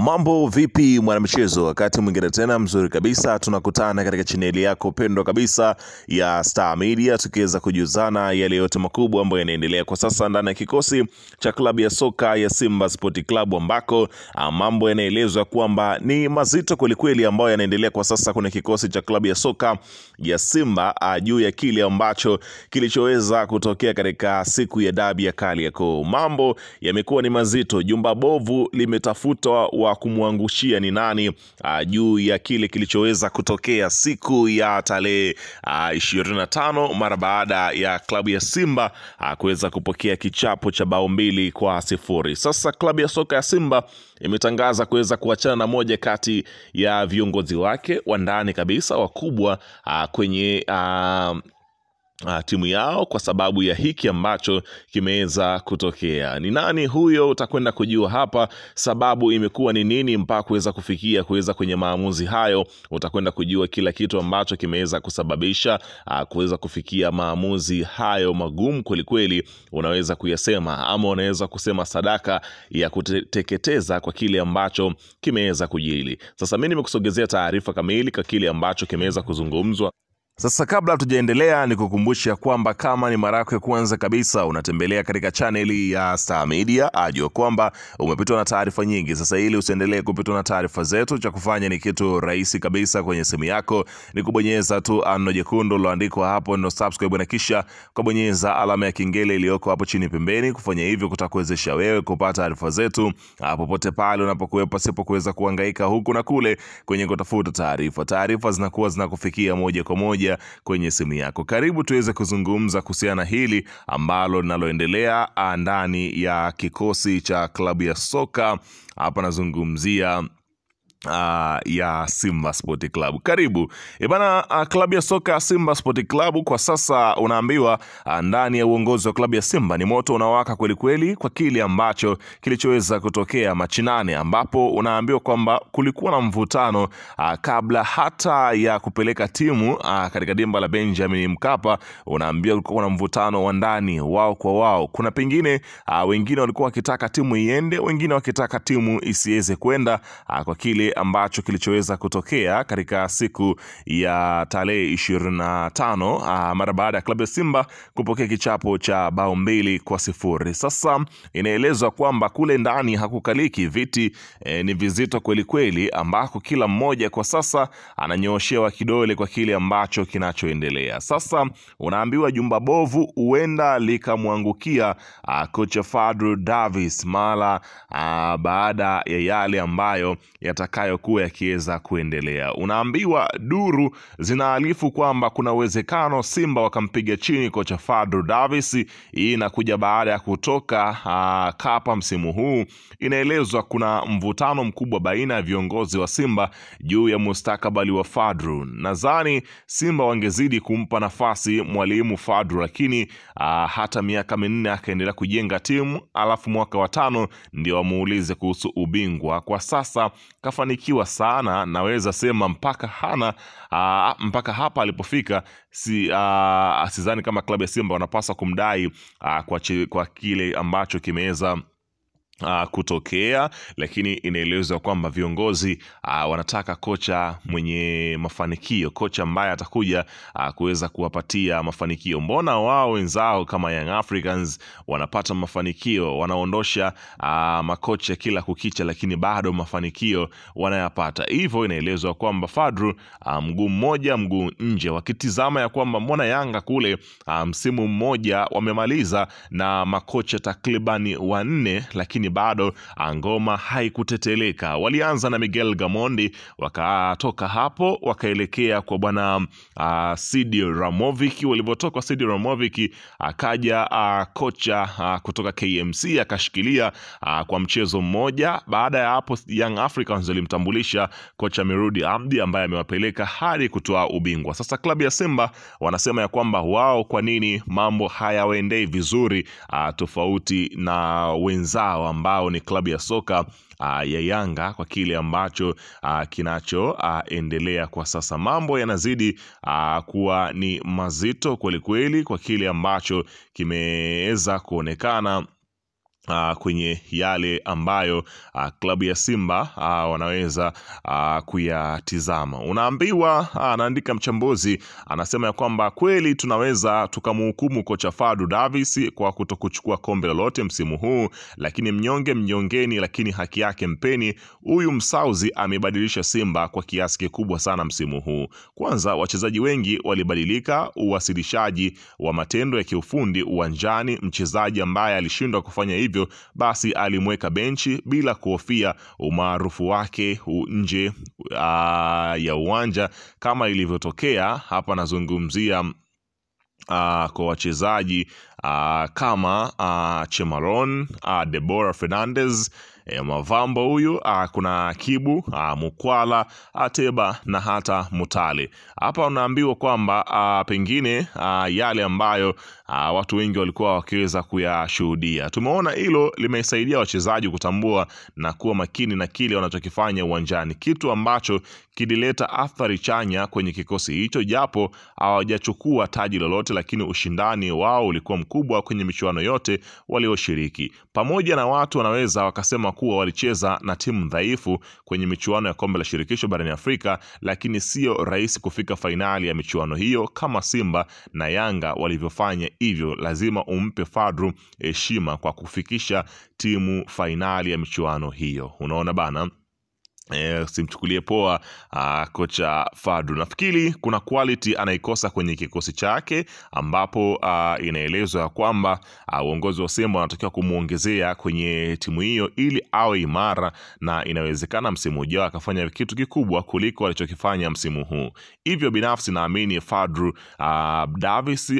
Mambo vipi mwanamichezo, wakati mwingine tena mzuri kabisa tunakutana katika chaneli yako pendwa kabisa ya Star Media, tukiweza kujuzana yale yote makubwa ambayo yanaendelea kwa sasa ndani ya kikosi cha klabu ya soka ya Simba Sport Club, ambako mambo yanaelezwa kwamba ni mazito kwelikweli ambayo yanaendelea kwa sasa kwenye kikosi cha klabu ya soka ya Simba juu ya kile ambacho kilichoweza kutokea katika siku ya dabi ya Kariakoo. Mambo yamekuwa ni mazito, jumba bovu limetafutwa wa kumwangushia ni nani juu ya kile kilichoweza kutokea siku ya tarehe 25 mara baada ya klabu ya Simba kuweza kupokea kichapo cha bao 2-0. Sasa klabu ya soka ya Simba imetangaza kuweza kuachana na moja kati ya viongozi wake wa ndani kabisa wakubwa kwenye timu yao kwa sababu ya hiki ambacho kimeweza kutokea. Ni nani huyo? Utakwenda kujua hapa sababu imekuwa ni nini mpaka kuweza kwenye maamuzi hayo. Utakwenda kujua kila kitu ambacho kimeweza kusababisha kuweza kufikia maamuzi hayo magumu kweli. Unaweza kuyasema ama unaweza kusema sadaka ya kuteketeza kwa kile ambacho kimeweza kujili. Sasa mimi nimekusogezea taarifa kamili kwa kile ambacho kimeweza kuzungumzwa. Sasa kabla tujaendelea, nikukumbusha kwamba kama ni mara yako ya kwanza kabisa unatembelea katika chaneli ya Star Media, ajua kwamba umepitwa na taarifa nyingi. Sasa ili usiendelee kupitwa na taarifa zetu, cha kufanya ni kitu rahisi kabisa. Kwenye simu yako ni kubonyeza tu neno jekundu liloandikwa hapo no subscribe, na kisha kubonyeza alama ya kengele iliyoko hapo chini pembeni. Kufanya hivyo kutakuwezesha wewe kupata taarifa zetu popote pale unapokuwepo, pasipo kuweza kuhangaika huku na kule kwenye kutafuta taarifa. Taarifa zinakuwa zinakufikia moja kwa moja kwenye simu yako. Karibu tuweze kuzungumza kuhusiana hili ambalo linaloendelea ndani ya kikosi cha klabu ya soka. Hapa nazungumzia ya Simba Sport Club. Karibu. Klabu ya soka Simba Sport Club kwa sasa unaambiwa ndani ya uongozi wa klabu ya Simba ni moto unawaka kweli kwa kile ambacho kilichoweza kutokea Machi 8, ambapo unaambiwa kwamba kulikuwa na mvutano kabla hata ya kupeleka timu katika dimba la Benjamin Mkapa. Unaambiwa kulikuwa na mvutano wa ndani wao kwa wao. Kuna pengine wengine walikuwa wakitaka timu iende, wengine wakitaka timu isiweze kwenda kwa kile ambacho kilichoweza kutokea katika siku ya tarehe 25 mara baada ya klabu ya Simba kupokea kichapo cha bao 2-0. Sasa inaelezwa kwamba kule ndani hakukaliki, viti ni vizito kweli, ambako kila mmoja kwa sasa ananyooshewa kidole kwa kile ambacho kinachoendelea. Sasa unaambiwa jumba bovu huenda likamwangukia kocha Fadlu Davis mara baada ya yale ambayo yatakayokuwa yakiweza kuendelea. Unaambiwa duru zinaalifu kwamba kuna uwezekano Simba wakampiga chini kocha Fadlu Davis. Hii inakuja baada ya kutoka Kapa msimu huu. Inaelezwa kuna mvutano mkubwa baina ya viongozi wa Simba juu ya mustakabali wa Fadlu. Nadhani Simba wangezidi kumpa nafasi mwalimu Fadlu, lakini hata miaka 4 akaendelea kujenga timu, alafu mwaka wa 5 ndio wamuulize kuhusu ubingwa. Kwa sasa kafanikiwa sana, naweza sema mpaka hapa alipofika. Sidhani kama klabu ya Simba wanapaswa kumdai kwa kile ambacho kimeweza kutokea, lakini inaelezwa kwamba viongozi wanataka kocha mwenye mafanikio, kocha ambaye atakuja kuweza kuwapatia mafanikio. Mbona wao wenzao kama Young Africans wanapata mafanikio, wanaondosha makocha kila kukicha, lakini bado mafanikio wanayapata. Hivyo inaelezwa kwamba Fadlu mguu mmoja mguu nje, wakitizama ya kwamba mbona Yanga kule msimu mmoja wamemaliza na makocha takribani 4, lakini bado ngoma haikuteteleka. Walianza na Miguel Gamondi, wakatoka hapo wakaelekea kwa bwana Sidi Ramovic. Walivyotoka Sidi Ramovic akaja kocha kutoka KMC akashikilia kwa mchezo mmoja. Baada ya hapo Young Africans walimtambulisha kocha Mirudi Abdi ambaye amewapeleka hadi kutoa ubingwa. Sasa klabu ya Simba wanasema ya kwamba wao kwa nini mambo hayawaendei vizuri tofauti na wenzao ambao ni klabu ya soka ya Yanga kwa kile ambacho kinachoendelea kwa sasa. Mambo yanazidi kuwa ni mazito kweli kwa kile ambacho kimeweza kuonekana kwenye yale ambayo klabu ya Simba wanaweza kuyatizama. Unaambiwa, anaandika mchambuzi, anasema ya kwamba kweli tunaweza tukamhukumu kocha Fadlu Davis kwa kutokuchukua kombe lolote msimu huu, lakini mnyonge mnyongeni, lakini haki yake mpeni. Huyu Msauzi amebadilisha Simba kwa kiasi kikubwa sana msimu huu. Kwanza, wachezaji wengi walibadilika, uwasilishaji wa matendo ya kiufundi uwanjani. Mchezaji ambaye alishindwa kufanya hivyo basi alimweka benchi bila kuhofia umaarufu wake nje ya uwanja, kama ilivyotokea hapa. Nazungumzia kwa wachezaji kama Chemalon, Deborah Fernandez, Mavambo huyu, kuna Kibu, Mukwala, Ateba na hata Mutale. Hapa unaambiwa kwamba pengine yale ambayo watu wengi walikuwa wakiweza kuyashuhudia. Tumeona hilo limesaidia wachezaji kutambua na kuwa makini na kile wanachokifanya uwanjani, kitu ambacho kilileta athari chanya kwenye kikosi hicho, japo hawajachukua taji lolote, lakini ushindani wao ulikuwa mkubwa kwenye michuano yote walioshiriki. Pamoja na watu wanaweza wakasema kuwa walicheza na timu dhaifu kwenye michuano ya kombe la shirikisho barani Afrika, lakini sio rahisi kufika fainali ya michuano hiyo kama Simba na Yanga walivyofanya. Hivyo lazima umpe Fadlu heshima kwa kufikisha timu fainali ya michuano hiyo. Unaona bana, simchukulie poa kocha Fadlu. Nafikiri kuna quality anaikosa kwenye kikosi chake, ambapo inaelezwa ya kwamba uongozi wa Simba wanatakiwa kumuongezea kwenye timu hiyo ili awe imara, na inawezekana msimu ujao akafanya kitu kikubwa kuliko alichokifanya msimu huu. Hivyo binafsi naamini Fadlu Davis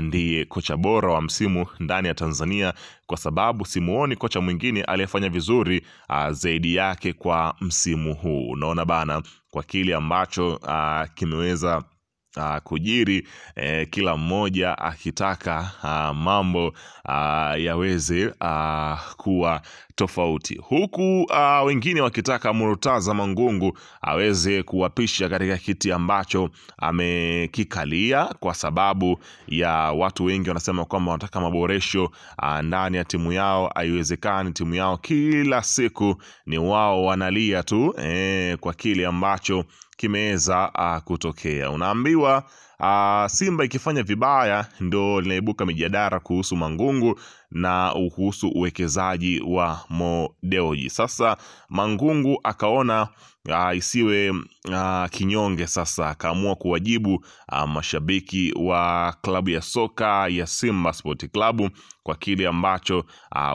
ndiye kocha bora wa msimu ndani ya Tanzania, kwa sababu simuoni kocha mwingine aliyefanya vizuri zaidi yake kwa msimu huu. Unaona bana, kwa kile ambacho kimeweza kujiri, kila mmoja akitaka mambo yaweze kuwa tofauti, huku wengine wakitaka Murtaza Mangungu aweze kuwapisha katika kiti ambacho amekikalia, kwa sababu ya watu wengi wanasema kwamba wanataka maboresho ndani ya timu yao. Haiwezekani timu yao kila siku ni wao wanalia tu kwa kile ambacho kimeweza kutokea. Unaambiwa Simba ikifanya vibaya ndo linaibuka mijadala kuhusu Mangungu na kuhusu uwekezaji wa Mo Dewji. Sasa Mangungu akaona isiwe kinyonge, sasa akaamua kuwajibu mashabiki wa klabu ya soka ya Simba Sport Club kwa kile ambacho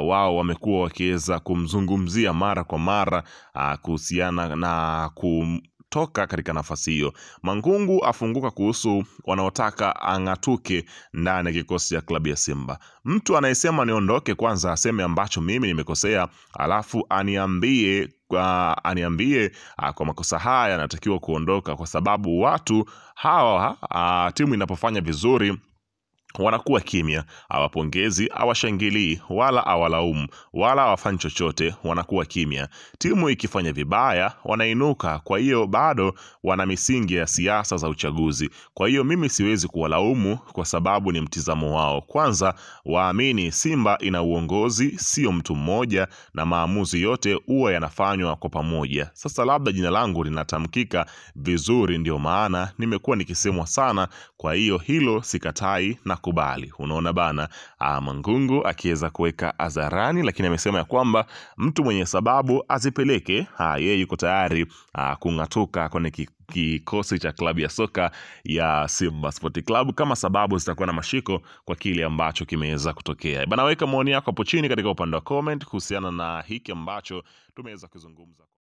wao wamekuwa wakiweza kumzungumzia mara kwa mara kuhusiana na toka katika nafasi hiyo. Mangungu afunguka kuhusu wanaotaka ang'atuke ndani ya kikosi cha klabu ya Simba. Mtu anayesema niondoke kwanza aseme ambacho mimi nimekosea, alafu aniambie kwa makosa haya natakiwa kuondoka, kwa sababu watu hawa timu inapofanya vizuri wanakuwa kimya, hawapongezi, hawashangilii, wala hawalaumu, wala hawafanyi chochote, wanakuwa kimya. Timu ikifanya vibaya wanainuka. Kwa hiyo bado wana misingi ya siasa za uchaguzi. Kwa hiyo mimi siwezi kuwalaumu, kwa sababu ni mtizamo wao. Kwanza waamini Simba ina uongozi, sio mtu mmoja, na maamuzi yote huwa yanafanywa kwa pamoja. Sasa labda jina langu linatamkika vizuri, ndio maana nimekuwa nikisemwa sana, kwa hiyo hilo sikatai na kubali. Unaona bana, Mangungu akiweza kuweka hadharani, lakini amesema ya kwamba mtu mwenye sababu azipeleke. Yeye yuko tayari kung'atuka kwenye kikosi cha klabu ya soka ya Simba Sport Club kama sababu zitakuwa na mashiko kwa kile ambacho kimeweza kutokea. Bana, weka maoni yako hapo chini katika upande wa comment kuhusiana na hiki ambacho tumeweza kuzungumza.